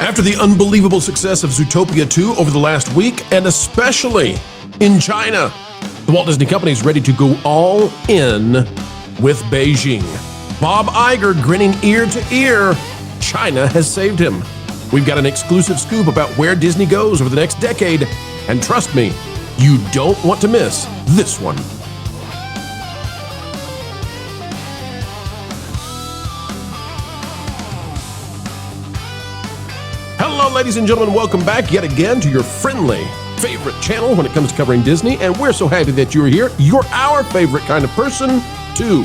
After the unbelievable success of Zootopia 2 over the last week, and especially in China, the Walt Disney Company is ready to go all in with Beijing. Bob Iger grinning ear to ear. China has saved him. We've got an exclusive scoop about where Disney goes over the next decade, and trust me, you don't want to miss this one. Hello, ladies and gentlemen. Welcome back yet again to your friendly favorite channel when it comes to covering Disney, and we're so happy that you're here. You're our favorite kind of person, too.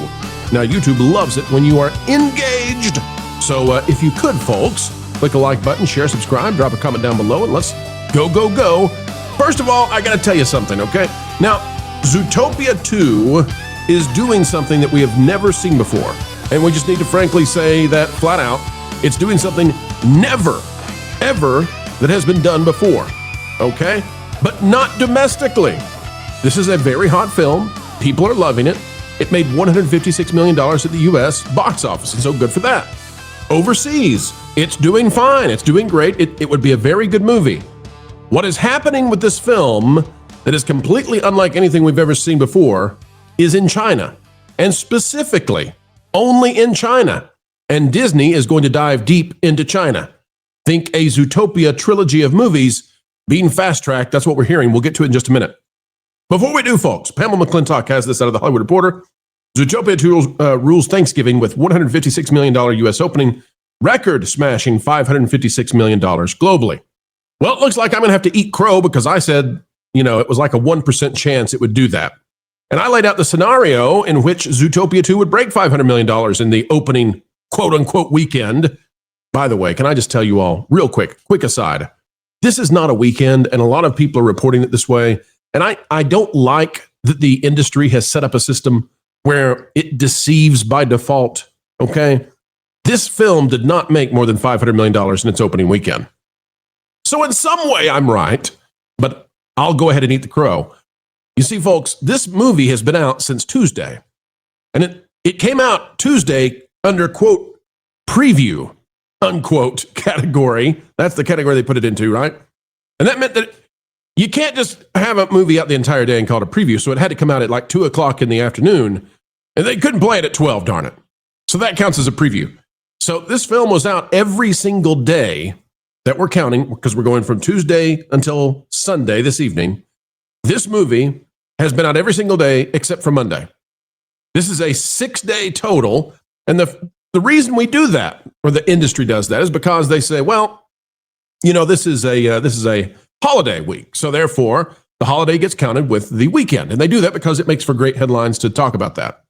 Now, YouTube loves it when you are engaged. So if you could, folks, click a like button, share, subscribe, drop a comment down below, and let's go, go, go. First of all, I got to tell you something, okay? Now, Zootopia 2 is doing something that we have never seen before, and we just need to frankly say that flat out, it's doing something never, ever that has been done before, okay? But not domestically. This is a very hot film. People are loving it. It made $156 million at the U.S. box office, and so good for that. Overseas, it's doing fine. It's doing great. It would be a very good movie. What is happening with this film that is completely unlike anything we've ever seen before is in China, and specifically only in China. And Disney is going to dive deep into China. Think a Zootopia trilogy of movies being fast-tracked. That's what we're hearing. We'll get to it in just a minute. Before we do, folks, Pamela McClintock has this out of The Hollywood Reporter. Zootopia 2 rules Thanksgiving with $156 million U.S. opening, record-smashing $556 million globally. Well, it looks like I'm going to have to eat crow because I said, it was like a 1% chance it would do that. And I laid out the scenario in which Zootopia 2 would break $500 million in the opening quote-unquote weekend. By the way, can I just tell you all, real quick aside, this is not a weekend, and a lot of people are reporting it this way. And I don't like that the industry has set up a system where it deceives by default, okay? This film did not make more than $500 million in its opening weekend. So in some way, I'm right, but I'll go ahead and eat the crow. You see, folks, this movie has been out since Tuesday, and it came out Tuesday under, quote, preview, unquote, category. That's the category they put it into, right? And that meant that you can't just have a movie out the entire day and call it a preview, so it had to come out at like 2 o'clock in the afternoon, and they couldn't play it at 12, darn it. So that counts as a preview. So this film was out every single day that we're counting, because we're going from Tuesday until Sunday this evening. This movie has been out every single day except for Monday. This is a 6-day total, and the reason we do that, or the industry does that, is because they say, well, this is a holiday week, so therefore the holiday gets counted with the weekend, and they do that because it makes for great headlines to talk about that.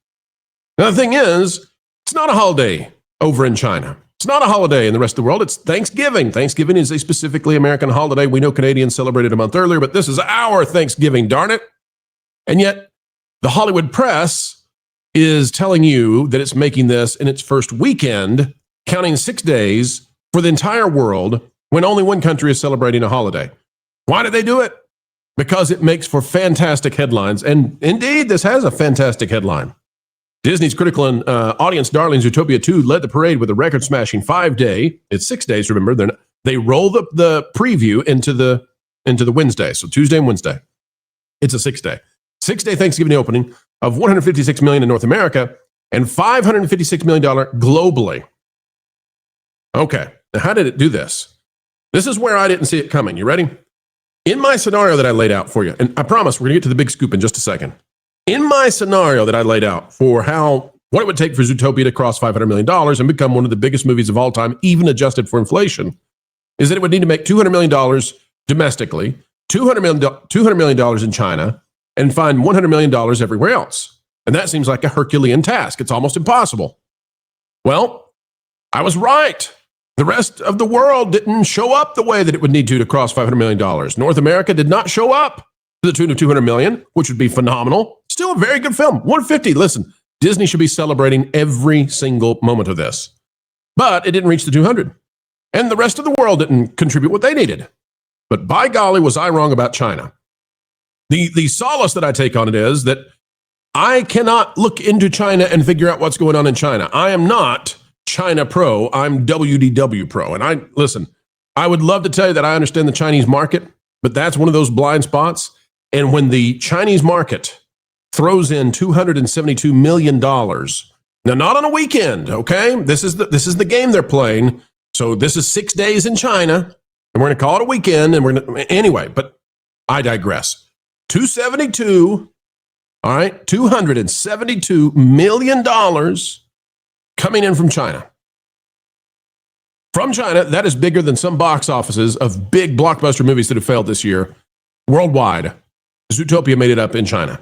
Now the thing is, it's not a holiday over in China. It's not a holiday in the rest of the world. It's Thanksgiving. Thanksgiving is a specifically American holiday. We know Canadians celebrated a month earlier, but this is our Thanksgiving, darn it. And yet the Hollywood press is telling you that it's making this in its first weekend, counting 6 days for the entire world when only one country is celebrating a holiday. Why did they do it? Because it makes for fantastic headlines. And indeed, this has a fantastic headline. Disney's critical and audience darling Zootopia 2 led the parade with a record-smashing 5-day. It's 6 days, remember. They roll the preview into the Wednesday. So Tuesday and Wednesday. It's a 6-day. 6-day Thanksgiving opening of $156 million in North America and $556 million globally. Okay, now how did it do this? This is where I didn't see it coming. You ready? In my scenario that I laid out for you, and I promise we're going to get to the big scoop in just a second. In my scenario that I laid out for what it would take for Zootopia to cross $500 million and become one of the biggest movies of all time, even adjusted for inflation, is that it would need to make $200 million domestically, $200 million in China, and find $100 million everywhere else. And that seems like a Herculean task. It's almost impossible. Well, I was right. The rest of the world didn't show up the way that it would need to cross $500 million. North America did not show up to the tune of $200 million, which would be phenomenal. Still a very good film. 150. Listen, Disney should be celebrating every single moment of this. But it didn't reach the 200. And the rest of the world didn't contribute what they needed. But by golly, was I wrong about China. The solace that I take on it is that I cannot look into China and figure out what's going on in China. I am not China Pro. I'm WDW Pro. And I would love to tell you that I understand the Chinese market, but that's one of those blind spots. And when the Chinese market throws in $272 million, now not on a weekend, okay? This is the game they're playing. So this is 6 days in China, and we're going to call it a weekend, and we're going to, anyway, but I digress. 272, all right, $272 million coming in from China. From China, that is bigger than some box offices of big blockbuster movies that have failed this year. Worldwide, Zootopia made it up in China.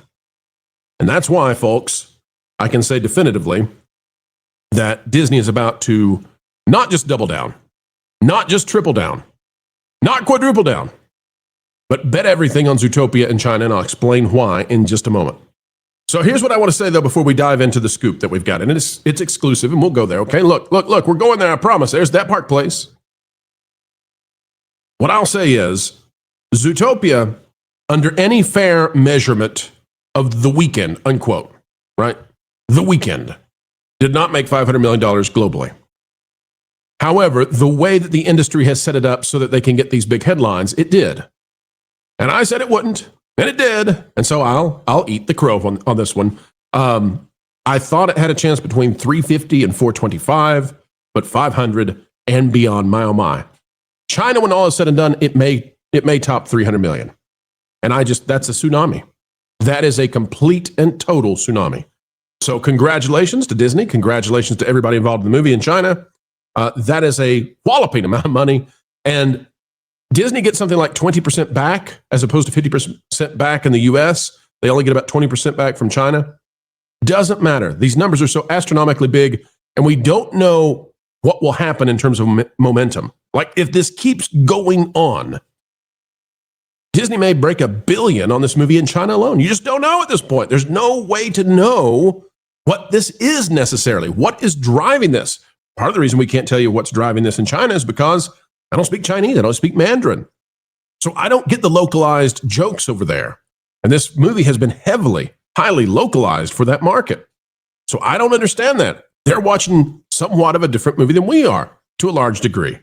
And that's why, folks, I can say definitively that Disney is about to not just double down, not just triple down, not quadruple down, but bet everything on Zootopia in China, and I'll explain why in just a moment. So here's what I want to say, though, before we dive into the scoop that we've got. And it's exclusive, and we'll go there, okay? Look, we're going there, I promise. There's that Park Place. What I'll say is, Zootopia, under any fair measurement of the weekend, unquote, right? The weekend did not make $500 million globally. However, the way that the industry has set it up so that they can get these big headlines, it did. And I said it wouldn't, and it did. And so I'll eat the crow on this one. I thought it had a chance between 350 and 425, but 500 and beyond, my oh my. China, when all is said and done, it may top 300 million. And that's a tsunami. That is a complete and total tsunami. So congratulations to Disney. Congratulations to everybody involved in the movie in China. That is a walloping amount of money. And Disney gets something like 20% back as opposed to 50% back in the US. They only get about 20% back from China. Doesn't matter. These numbers are so astronomically big, and we don't know what will happen in terms of momentum. Like, if this keeps going on, Disney may break $1 billion on this movie in China alone. You just don't know at this point. There's no way to know what this is necessarily. What is driving this? Part of the reason we can't tell you what's driving this in China is because I don't speak Chinese. I don't speak Mandarin. So I don't get the localized jokes over there. And this movie has been highly localized for that market. So I don't understand that. They're watching somewhat of a different movie than we are, to a large degree.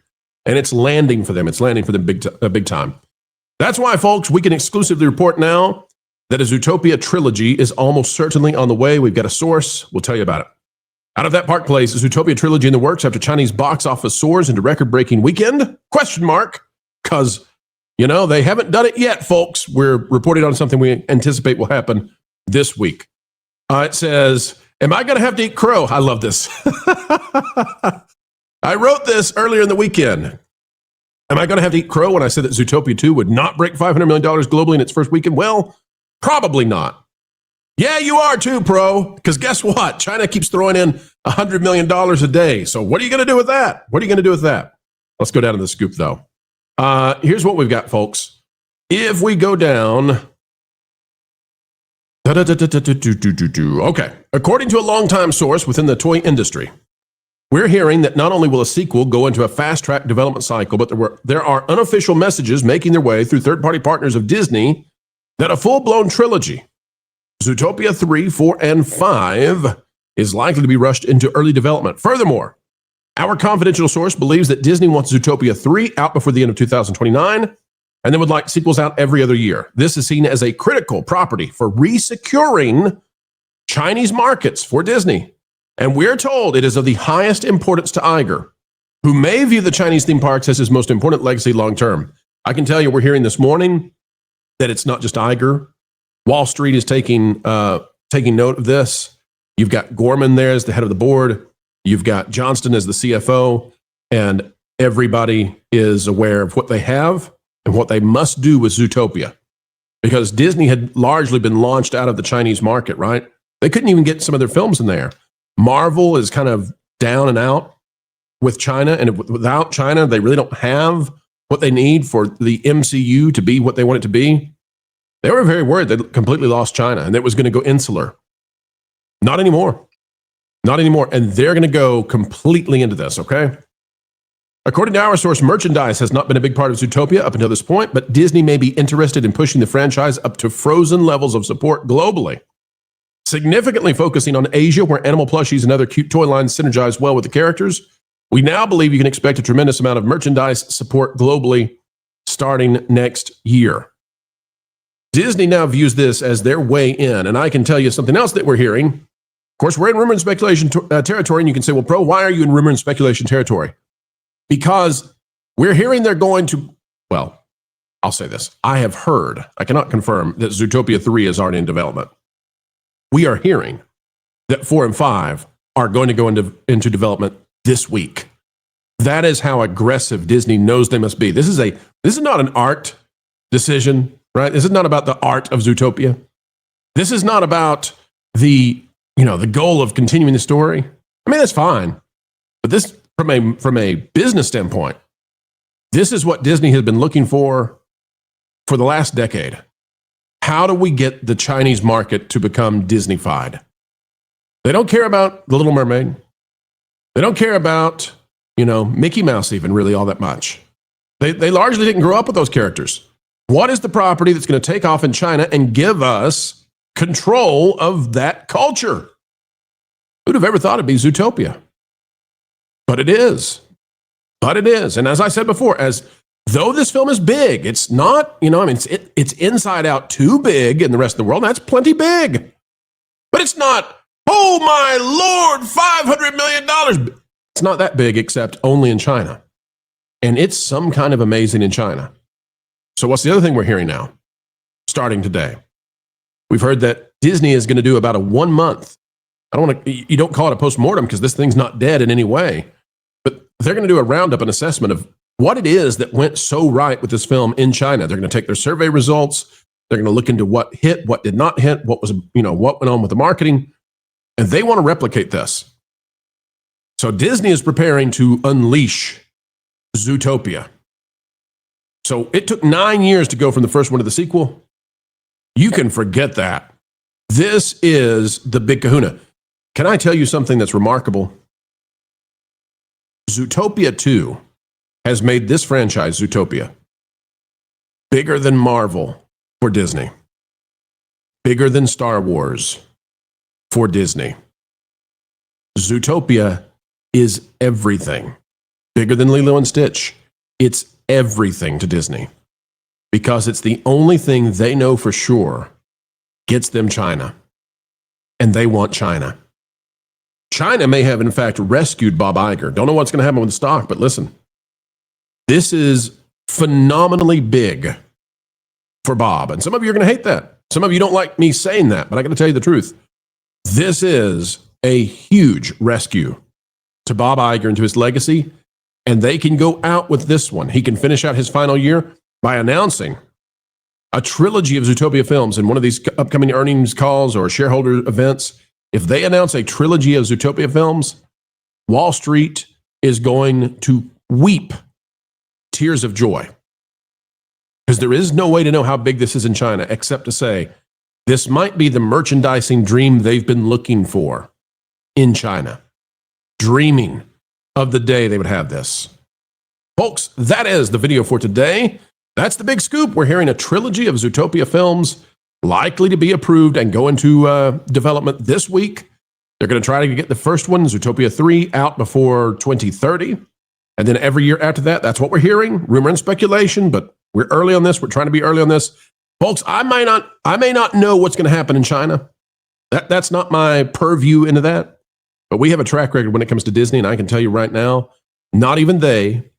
And it's landing for them. It's landing for them big time. That's why, folks, we can exclusively report now that a Zootopia trilogy is almost certainly on the way. We've got a source. We'll tell you about it. Out of that Park Place, a Zootopia trilogy in the works after Chinese box office soars into record-breaking weekend? Question mark. Because, they haven't done it yet, folks. We're reporting on something we anticipate will happen this week. It says, am I going to have to eat crow? I love this. I wrote this earlier in the weekend. Am I going to have to eat crow when I said that Zootopia 2 would not break $500 million globally in its first weekend? Well, probably not. Yeah, you are too, Pro, because guess what? China keeps throwing in $100 million a day. So what are you going to do with that? Let's go down to the scoop, though. Here's what we've got, folks. If we go down... Okay. According to a longtime source within the toy industry, we're hearing that not only will a sequel go into a fast-track development cycle, but there are unofficial messages making their way through third-party partners of Disney that a full-blown trilogy, Zootopia 3, 4, and 5, is likely to be rushed into early development. Furthermore, our confidential source believes that Disney wants Zootopia 3 out before the end of 2029, and then would like sequels out every other year. This is seen as a critical property for resecuring Chinese markets for Disney. And we're told it is of the highest importance to Iger, who may view the Chinese theme parks as his most important legacy long-term. I can tell you, we're hearing this morning that it's not just Iger. Wall Street is taking note of this. You've got Gorman there as the head of the board. You've got Johnston as the CFO, and everybody is aware of what they have and what they must do with Zootopia, because Disney had largely been launched out of the Chinese market, right? They couldn't even get some of their films in there. Marvel is kind of down and out with China, and without China, they really don't have what they need for the MCU to be what they want it to be. They were very worried they completely lost China, and it was going to go insular. Not anymore. And they're going to go completely into this, okay? According to our source, merchandise has not been a big part of Zootopia up until this point, but Disney may be interested in pushing the franchise up to Frozen levels of support globally, significantly focusing on Asia, where animal plushies and other cute toy lines synergize well with the characters. We now believe you can expect a tremendous amount of merchandise support globally starting next year. Disney now views this as their way in, and I can tell you something else that we're hearing. Of course, we're in rumor and speculation territory, and you can say, well, Pro, why are you in rumor and speculation territory? Because we're hearing they're going to, well, I'll say this. I have heard, I cannot confirm, that Zootopia 3 is already in development. We are hearing that 4 and 5 are going to go into development this week. That is how aggressive Disney knows they must be. This is not an art decision, right? This is not about the art of Zootopia. This is not about the goal of continuing the story. I mean, that's fine. But this, from a business standpoint, this is what Disney has been looking for the last decade. How do we get the Chinese market to become Disney-fied? They don't care about The Little Mermaid. They don't care about, Mickey Mouse even really all that much. They largely didn't grow up with those characters. What is the property that's going to take off in China and give us control of that culture? Who'd have ever thought it'd be Zootopia? But it is. And as I said before, though this film is big, it's not, it's inside out too big in the rest of the world. That's plenty big. But it's not, oh my Lord, $500 million. It's not that big, except only in China. And it's some kind of amazing in China. So what's the other thing we're hearing now? Starting today. We've heard that Disney is going to do about a 1 month. You don't call it a postmortem because this thing's not dead in any way. But they're going to do a roundup, an assessment of what it is that went so right with this film in China. They're going to take their survey results. They're going to look into what hit, what did not hit, what went on with the marketing. And they want to replicate this. So Disney is preparing to unleash Zootopia. So it took 9 years to go from the first one to the sequel. You can forget that. This is the big kahuna. Can I tell you something that's remarkable? Zootopia 2 has made this franchise, Zootopia, bigger than Marvel for Disney, bigger than Star Wars for Disney. Zootopia is everything. Bigger than Lilo and Stitch. It's everything to Disney because it's the only thing they know for sure gets them China. And they want China. China may have, in fact, rescued Bob Iger. Don't know what's going to happen with the stock, but listen. This is phenomenally big for Bob. And some of you are going to hate that. Some of you don't like me saying that, but I got to tell you the truth. This is a huge rescue to Bob Iger and to his legacy, and they can go out with this one. He can finish out his final year by announcing a trilogy of Zootopia films in one of these upcoming earnings calls or shareholder events. If they announce a trilogy of Zootopia films, Wall Street is going to weep tears of joy. Because there is no way to know how big this is in China except to say, this might be the merchandising dream they've been looking for in China. Dreaming of the day they would have this. Folks, that is the video for today. That's the big scoop. We're hearing a trilogy of Zootopia films likely to be approved and go into development this week. They're going to try to get the first one, Zootopia 3, out before 2030. And then every year after that, that's what we're hearing. Rumor and speculation, but we're early on this. We're trying to be early on this. Folks, I may not know what's going to happen in China. That's not my purview into that. But we have a track record when it comes to Disney, and I can tell you right now, not even they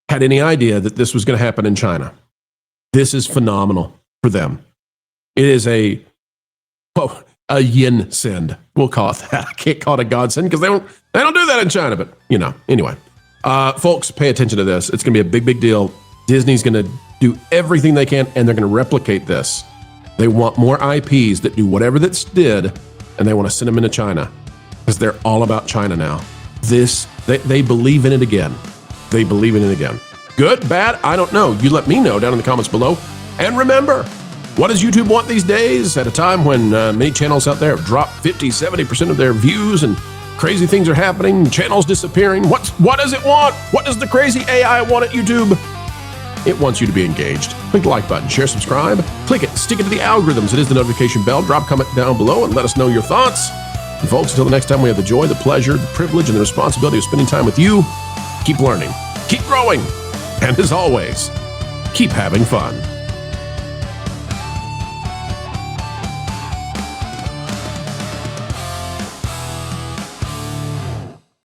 had any idea that this was going to happen in China. This is phenomenal for them. It is a yin send. We'll call it that. I can't call it a godsend because they don't do that in China. But anyway, folks, pay attention to this. It's going to be a big, big deal. Disney's going to do everything they can, and they're going to replicate this. They want more IPs that do whatever that's did, and they want to send them into China because they're all about China now. They believe in it again. They believe in it again. Good, bad, I don't know. You let me know down in the comments below. And remember, what does YouTube want these days at a time when many channels out there have dropped 50-70% of their views and crazy things are happening, channels disappearing? What does it want? What does the crazy AI want at YouTube? It wants you to be engaged. Click the like button, share, subscribe, click it, stick it to the algorithms. It is the notification bell. Drop a comment down below and let us know your thoughts. And folks, until the next time we have the joy, the pleasure, the privilege, and the responsibility of spending time with you, keep learning, keep growing, and as always, keep having fun.